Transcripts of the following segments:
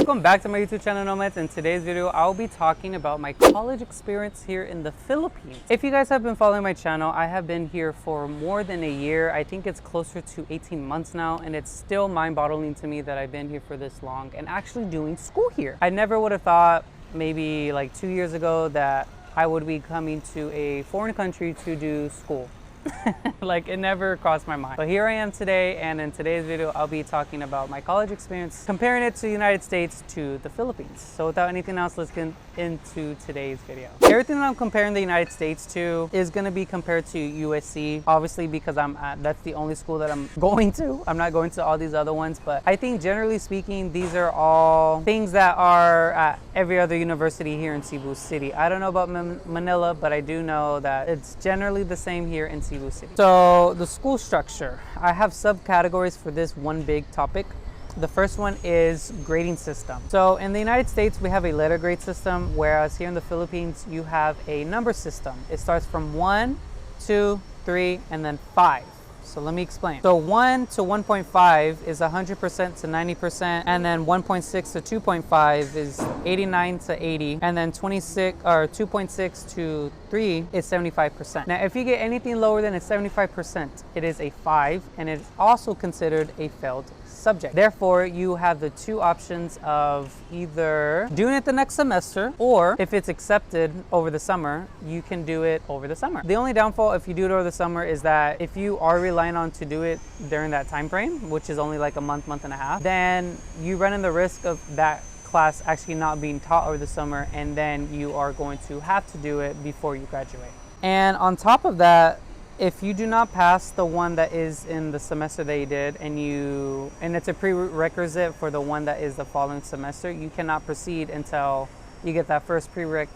Welcome back to my YouTube channel, Nomads. In today's video, I'll be talking about my college experience here in the Philippines. If you guys have been following my channel, I have been here for more than a year. I think it's closer to 18 months now, and it's still mind-boggling to me that I've been here for this long and actually doing school here. I never would have thought maybe like 2 years ago that I would be coming to a foreign country to do school. Like, it never crossed my mind. But here I am today, and in today's video I'll be talking about my college experience, comparing it to the United States to the Philippines. So without anything else, let's get into today's video. Everything that I'm comparing the United States to is going to be compared to USC, obviously, because that's the only school that I'm going to. I'm not going to all these other ones, but I think generally speaking, these are all things that are at every other university here in Cebu City. I don't know about Manila, but I do know that it's generally the same here in Cebu City. So the school structure, I have subcategories for this one big topic. The first one is grading system. So in the United States, we have a letter grade system, whereas here in the Philippines, you have a number system. It starts from 1, 2, 3, and then 5. So let me explain. So 1 to 1.5 is 100% to 90%, and then 1.6 to 2.5 is 89 to 80, and then 2.6 to 3 is 75%. Now, if you get anything lower than a 75%, it is a 5, and it is also considered a failed subject. Therefore, you have the two options of either doing it the next semester, or if it's accepted over the summer, you can do it over the summer. The only downfall if you do it over the summer is that if you are relying on to do it during that time frame, which is only like a month and a half, then you run in the risk of that class actually not being taught over the summer, and then you are going to have to do it before you graduate. And on top of that, if you do not pass the one that is in the semester that you did, and it's a prerequisite for the one that is the following semester, you cannot proceed until you get that first prereq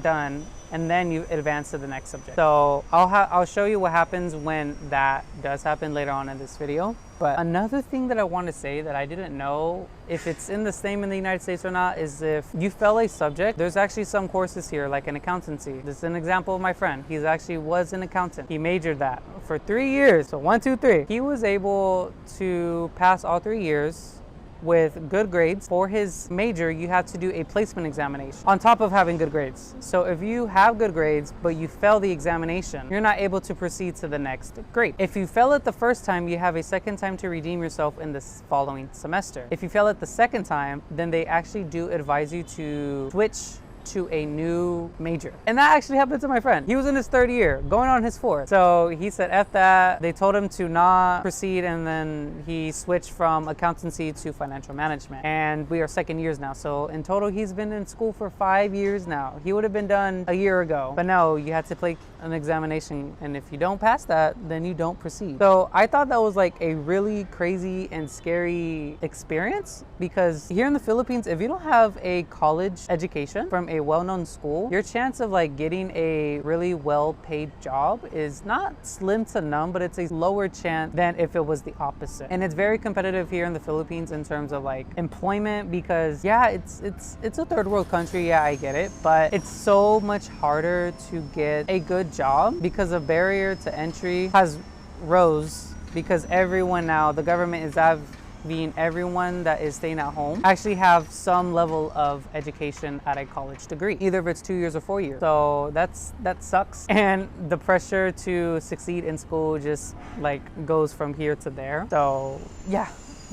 done, and then you advance to the next subject. So I'll show you what happens when that does happen later on in this video. But another thing that I want to say that I didn't know if it's in the same in the United States or not is if you fail a subject, there's actually some courses here like an accountancy. This is an example of my friend. He actually was an accountant. He majored that for 3 years. So 1, 2, 3. He was able to pass all 3 years with good grades. For his major, you have to do a placement examination on top of having good grades. So if you have good grades but you fail the examination, you're not able to proceed to the next grade. If you fail it the first time, you have a second time to redeem yourself in this following semester. If you fail it the second time, then they actually do advise you to switch to a new major. And that actually happened to my friend. He was in his 3rd year, going on his 4th. So he said F that. They told him to not proceed, and then he switched from accountancy to financial management. And we are 2nd years now. So in total, he's been in school for 5 years now. He would have been done a year ago. But no, you had to take an examination, and if you don't pass that, then you don't proceed. So I thought that was like a really crazy and scary experience, because here in the Philippines, if you don't have a college education from a well-known school, your chance of like getting a really well-paid job is not slim to none, but it's a lower chance than if it was the opposite. And it's very competitive here in the Philippines in terms of like employment, because yeah, it's a third world country, yeah, I get it, but it's so much harder to get a good job because the barrier to entry has rose, because everyone now, the government is being everyone that is staying at home actually have some level of education at a college degree, either if it's 2 years or 4 years. So that sucks, and the pressure to succeed in school just like goes from here to there. So yeah,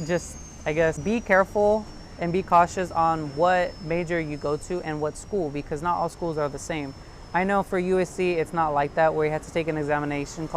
just I guess be careful and be cautious on what major you go to and what school, because not all schools are the same. I know for USC it's not like that, where you have to take an examination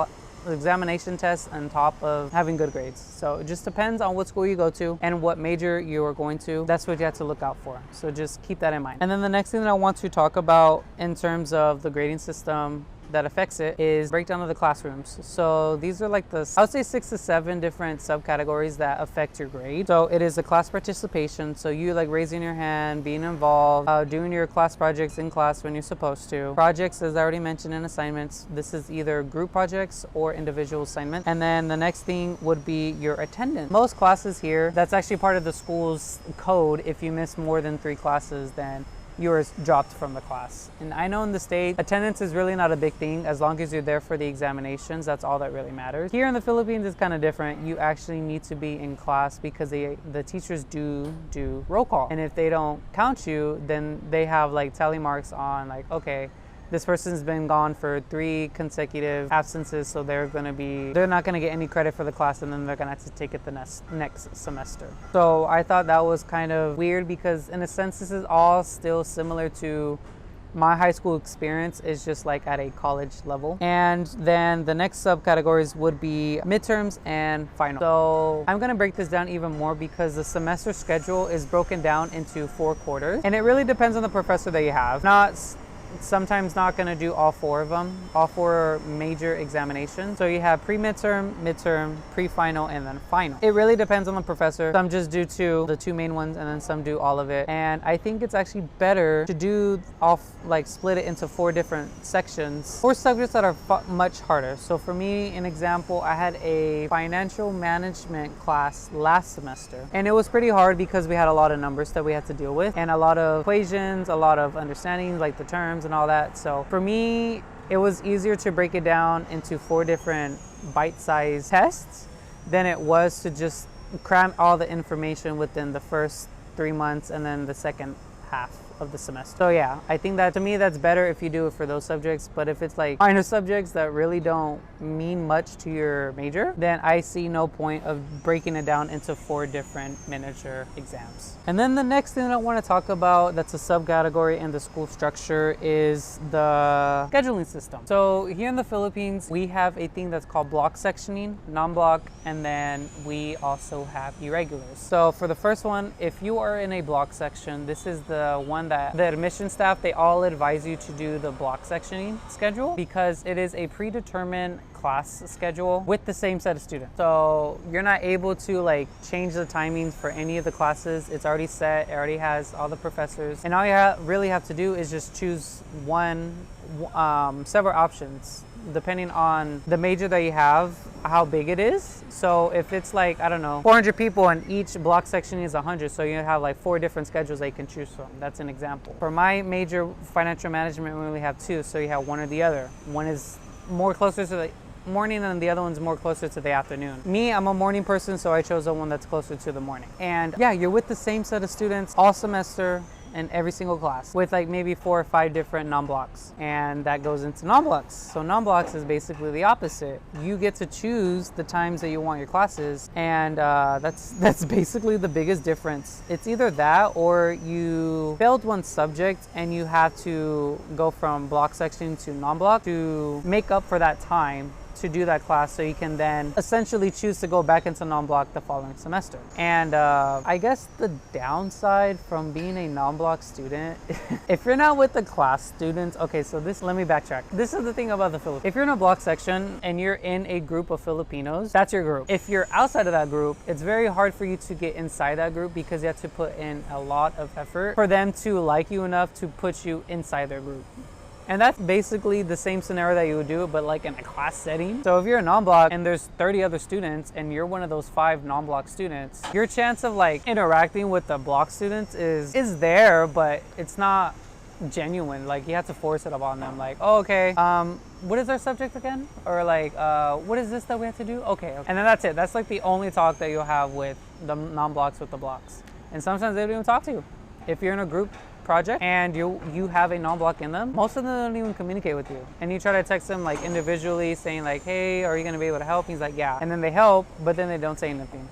test on top of having good grades. So it just depends on what school you go to and what major you are going to. That's what you have to look out for. So just keep that in mind. And then the next thing that I want to talk about in terms of the grading system that affects it is breakdown of the classrooms. So these are like I would say 6 to 7 different subcategories that affect your grade. So it is the class participation. So you like raising your hand, being involved, doing your class projects in class when you're supposed to. Projects, as I already mentioned, in assignments. This is either group projects or individual assignments. And then the next thing would be your attendance. Most classes here, that's actually part of the school's code. If you miss more than 3 classes, then you were dropped from the class. And I know in the States, attendance is really not a big thing. As long as you're there for the examinations, that's all that really matters. Here in the Philippines, it's kind of different. You actually need to be in class because the teachers do roll call. And if they don't count you, then they have like tally marks on like, okay, this person's been gone for 3 consecutive absences, so they're not gonna get any credit for the class, and then they're gonna have to take it the next semester. So I thought that was kind of weird because in a sense, this is all still similar to my high school experience, is just like at a college level. And then the next subcategories would be midterms and final. So I'm gonna break this down even more because the semester schedule is broken down into 4 quarters, and it really depends on the professor that you have. Sometimes not going to do all 4 of them, all 4 major examinations. So you have pre-midterm, midterm, pre-final, and then final. It really depends on the professor. Some just do the 2 main ones, and then some do all of it. And I think it's actually better to do split it into 4 different sections, 4 subjects that are much harder. So for me, an example, I had a financial management class last semester, and it was pretty hard because we had a lot of numbers that we had to deal with, and a lot of equations, a lot of understanding, like the terms and all that. So for me, it was easier to break it down into 4 different bite-sized tests than it was to just cram all the information within the first 3 months and then the second half of the semester. So yeah, I think that to me that's better if you do it for those subjects. But if it's like minor subjects that really don't mean much to your major, then I see no point of breaking it down into 4 different miniature exams. And then the next thing that I want to talk about that's a subcategory in the school structure is the scheduling system. So here in the Philippines, we have a thing that's called block sectioning, non-block, and then we also have irregulars. So for the first one, if you are in a block section, this is the one that the admission staff, they all advise you to do the block sectioning schedule because it is a predetermined class schedule with the same set of students. So you're not able to like change the timings for any of the classes. It's already set, it already has all the professors. And all you really have to do is just choose several options depending on the major that you have, how big it is. So if it's like, I don't know, 400 people and each block section is 100, so you have like 4 different schedules that you can choose from. That's an example. For my major, financial management, we only have 2, so you have one or the other. One is more closer to the morning and the other one's more closer to the afternoon. Me, I'm a morning person, so I chose the one that's closer to the morning. And yeah, you're with the same set of students all semester in every single class with like maybe 4 or 5 different non-blocks, and that goes into non-blocks. So non-blocks is basically the opposite. You get to choose the times that you want your classes, and that's basically the biggest difference. It's either that or you failed one subject and you have to go from block section to non-block to make up for that time to do that class, so you can then essentially choose to go back into non-block the following semester. And I guess the downside from being a non-block student, if you're not with the class students, okay, so let me backtrack. This is the thing about the Philippines. If you're in a block section and you're in a group of Filipinos, that's your group. If you're outside of that group, it's very hard for you to get inside that group because you have to put in a lot of effort for them to like you enough to put you inside their group. And that's basically the same scenario that you would do, but like in a class setting. So if you're a non-block and there's 30 other students and you're one of those 5 non-block students, your chance of like interacting with the block students is there, but it's not genuine. Like you have to force it upon them. Like, oh, okay, what is our subject again? Or like, what is this that we have to do? Okay. And then that's it. That's like the only talk that you'll have with the non-blocks with the blocks. And sometimes they don't even talk to you. If you're in a group project and you have a non-block in them, most of them don't even communicate with you. And you try to text them like individually saying like, hey, are you gonna be able to help? He's like, yeah. And then they help, but then they don't say anything.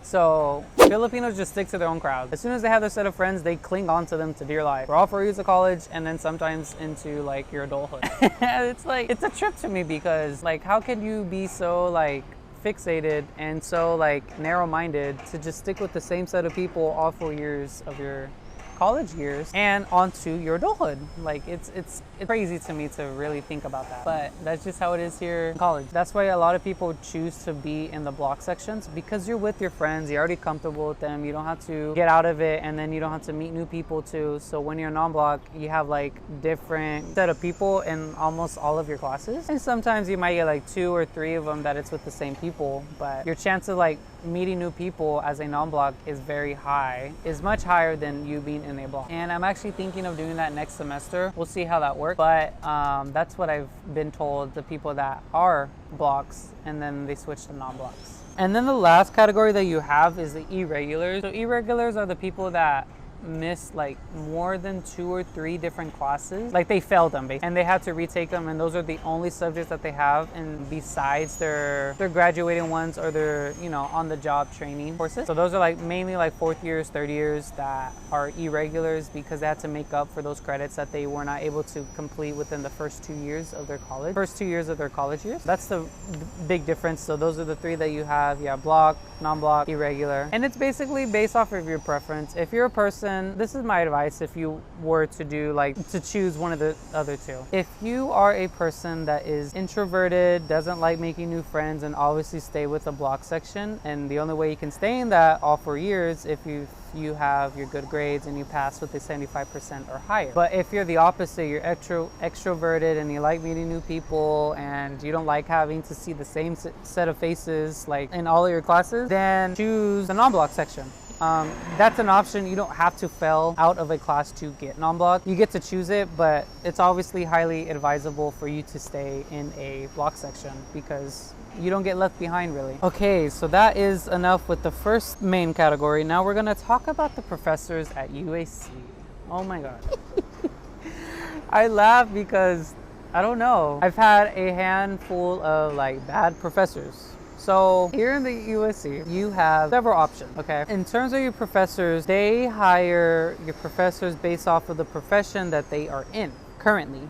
So Filipinos just stick to their own crowd. As soon as they have their set of friends, they cling on to them to dear life. For all 4 years of college and then sometimes into like your adulthood. It's like, it's a trip to me because like, how could you be so like fixated and so like narrow-minded to just stick with the same set of people all 4 years of your college years and onto your adulthood? Like it's It's crazy to me to really think about that, but that's just how it is here in college. That's why a lot of people choose to be in the block sections, because you're with your friends, you're already comfortable with them, you don't have to get out of it, and then you don't have to meet new people too. So when you're non-block, you have like different set of people in almost all of your classes, and sometimes you might get like 2 or 3 of them that it's with the same people, but your chance of like meeting new people as a non-block is very high, is much higher than you being in a block. And I'm actually thinking of doing that next semester. We'll see how that works, but that's what I've been told, the people that are blocks and then they switch to non-blocks. And then the last category that you have is the irregulars. So irregulars are the people that missed like more than 2 or 3 different classes, like they failed them basically, and they had to retake them, and those are the only subjects that they have, and besides their graduating ones or their, you know, on the job training courses. So those are like mainly like 4th years, 3rd years that are irregulars, because they had to make up for those credits that they were not able to complete within the first 2 years of their college years. That's the big difference. So those are the 3 that you have. Yeah, block, non-block, irregular, and it's basically based off of your preference. If you're a person, this is my advice if you were to do like to choose one of the other 2. If you are a person that is introverted, doesn't like making new friends, and obviously stay with the block section, and the only way you can stay in that all 4 years if you have your good grades and you pass with a 75% or higher. But if you're the opposite, you're extroverted and you like meeting new people and you don't like having to see the same set of faces like in all of your classes, then choose the non-block section. That's an option. You don't have to fail out of a class to get non-block. You get to choose it, but it's obviously highly advisable for you to stay in a block section because you don't get left behind really. Okay, so that is enough with the first main category. Now we're gonna talk about the professors at UAC. Oh my God. I laugh because, I don't know, I've had a handful of like bad professors. So here in the USC, you have several options, okay? In terms of your professors, they hire your professors based off of the profession that they are in currently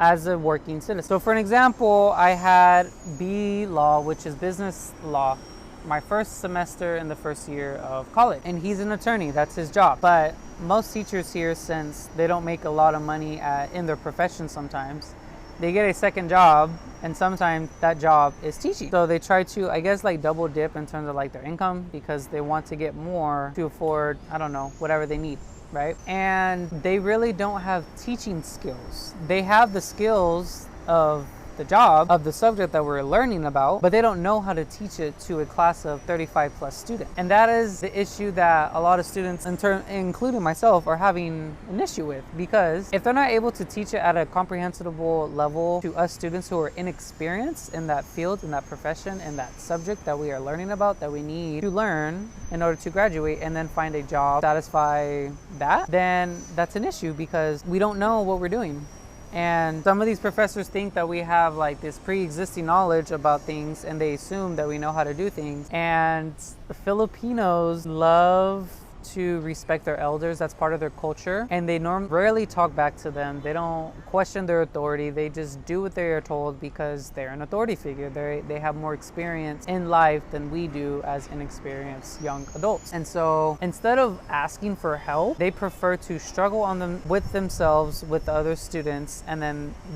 as a working citizen. So for an example, I had B Law, which is business law, my first semester in the first year of college. And he's an attorney, that's his job. But most teachers here, since they don't make a lot of money in their profession sometimes, they get a second job, and sometimes that job is teaching. So they try to, I guess, like double dip in terms of like their income because they want to get more to afford, I don't know, whatever they need, right? And they really don't have teaching skills. They have the skills of the job, of the subject that we're learning about, but they don't know how to teach it to a class of 35 plus students. And that is the issue that a lot of students, including myself, are having an issue with, because if they're not able to teach it at a comprehensible level to us students who are inexperienced in that field, in that profession, in that subject that we are learning about, that we need to learn in order to graduate and then find a job, satisfy that, then that's an issue because we don't know what we're doing. And some of these professors think that we have like this pre-existing knowledge about things, and they assume that we know how to do things. And the Filipinos love to respect their elders. That's part of their culture, and they rarely talk back to them. They don't question their authority. They just do what they are told because they're an authority figure. They have more experience in life than we do as inexperienced young adults. And so instead of asking for help, they prefer to struggle on them with themselves, with the other students, and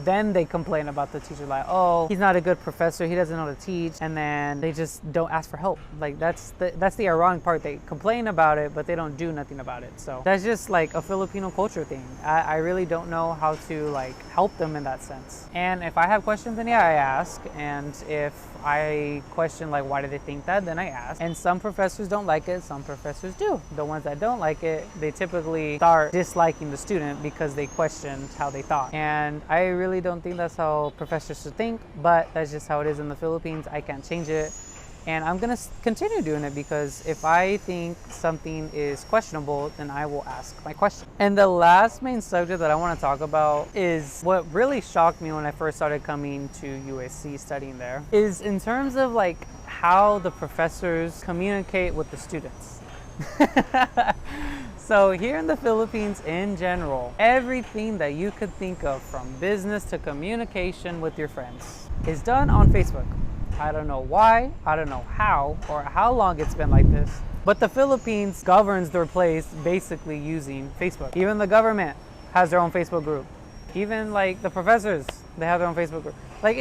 then they complain about the teacher, like, oh, he's not a good professor, he doesn't know how to teach, and then they just don't ask for help. Like that's the ironic part. They complain about it, but they don't do nothing about it. So that's just like a Filipino culture thing. I really don't know how to like help them in that sense. And if I have questions, then yeah, I ask. And if I question like why do they think that, then I ask. And some professors don't like it, some professors do. The ones that don't like it, they typically start disliking the student because they questioned how they thought. And I really don't think that's how professors should think, but that's just how it is in the Philippines. I can't change it. And I'm gonna continue doing it because if I think something is questionable, then I will ask my question. And the last main subject that I want to talk about is what really shocked me when I first started coming to USC studying there, is in terms of like how the professors communicate with the students. So here in the Philippines in general, everything that you could think of, from business to communication with your friends, is done on Facebook. I don't know why, I don't know how, or how long it's been like this, but the Philippines governs their place basically using Facebook. Even the government has their own Facebook group. Even like the professors, they have their own Facebook group. Like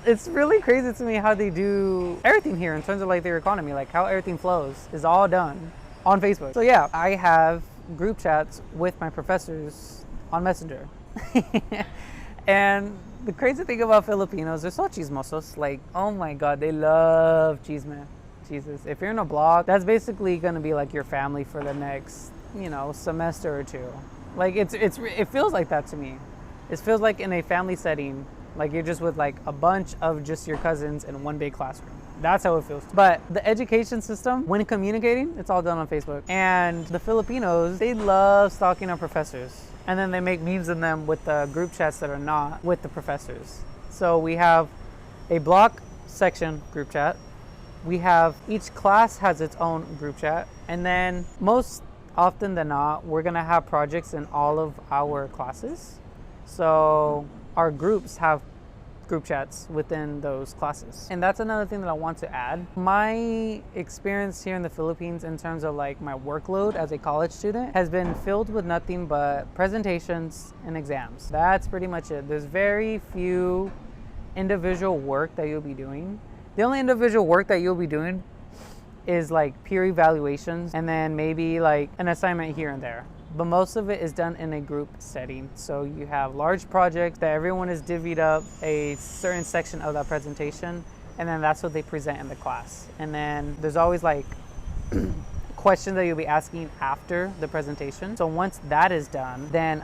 it's really crazy to me how they do everything here in terms of like their economy, like how everything flows is all done on Facebook. So yeah, I have group chats with my professors on Messenger. And the crazy thing about Filipinos, they're so chismosos. Like, oh my God, they love chisme. Jesus, if you're in a blog, that's basically gonna be like your family for the next, semester or two. Like it feels like that to me. It feels like in a family setting, like you're just with like a bunch of just your cousins in one big classroom. That's how it feels. But the education system, when communicating, it's all done on Facebook. And the Filipinos, they love stalking our professors. And then they make memes in them with the group chats that are not with the professors. So we have a block section group chat. We have, each class has its own group chat. And then most often than not, we're gonna have projects in all of our classes. So our groups have group chats within those classes. And that's another thing that I want to add. My experience here in the Philippines in terms of like my workload as a college student has been filled with nothing but presentations and exams. That's pretty much it. There's very few individual work that you'll be doing. The only individual work that you'll be doing is like peer evaluations and then maybe like an assignment here and there. But most of it is done in a group setting. So you have large projects that everyone is divvied up a certain section of that presentation, and then that's what they present in the class. And then there's always like questions that you'll be asking after the presentation. So once that is done, then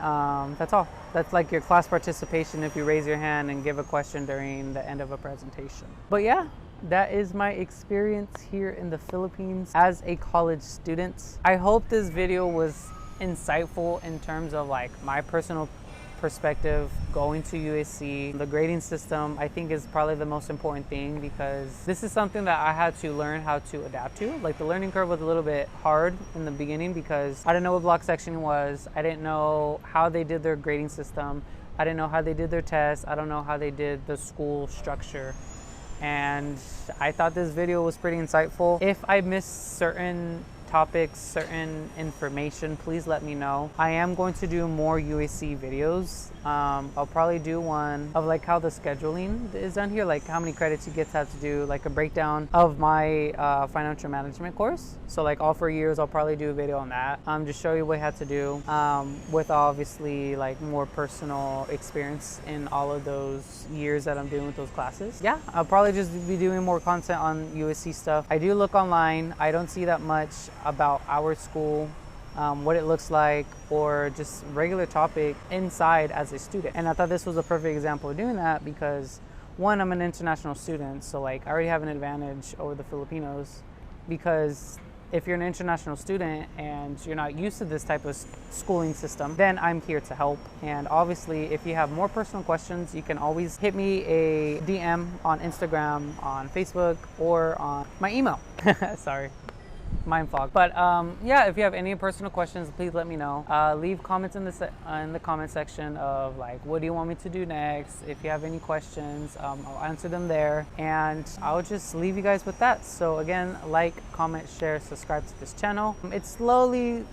that's all. That's like your class participation if you raise your hand and give a question during the end of a presentation. But yeah, that is my experience here in the Philippines as a college student. I hope this video was insightful in terms of like my personal perspective going to USC. The grading system I think is probably the most important thing because this is something that I had to learn how to adapt to. Like the learning curve was a little bit hard in the beginning because I didn't know what block section was. I didn't know how they did their grading system. I didn't know how they did their tests. I don't know how they did the school structure. And I thought this video was pretty insightful. If I missed certain topics, certain information, please let me know. I am going to do more UAC videos. I'll probably do one of like how the scheduling is done here, like how many credits you get to have to do, like a breakdown of my financial management course. So like all 4 years, I'll probably do a video on that. Just show you what I had to do with obviously like more personal experience in all of those years that I'm doing with those classes. Yeah, I'll probably just be doing more content on USC stuff. I do look online. I don't see that much about our school, what it looks like, or just regular topic inside as a student. And I thought this was a perfect example of doing that because one, I'm an international student, so like I already have an advantage over the Filipinos because if you're an international student and you're not used to this type of schooling system, then I'm here to help. And obviously, if you have more personal questions, you can always hit me a DM on Instagram, on Facebook, or on my email. Sorry. Mind fog. But yeah, if you have any personal questions, please let me know. Leave comments in the comment section of like, what do you want me to do next? If you have any questions, I'll answer them there, and I'll just leave you guys with that. So again, like, comment, share, subscribe to this channel. It's slowly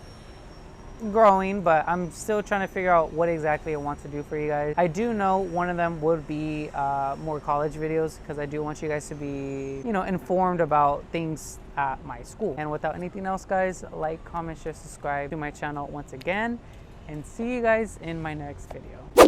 growing, but I'm still trying to figure out what exactly I want to do for you guys. I do know one of them would be more college videos because I do want you guys to be, informed about things at my school. And without anything else, guys, like, comment, share, subscribe to my channel once again, and see you guys in my next video.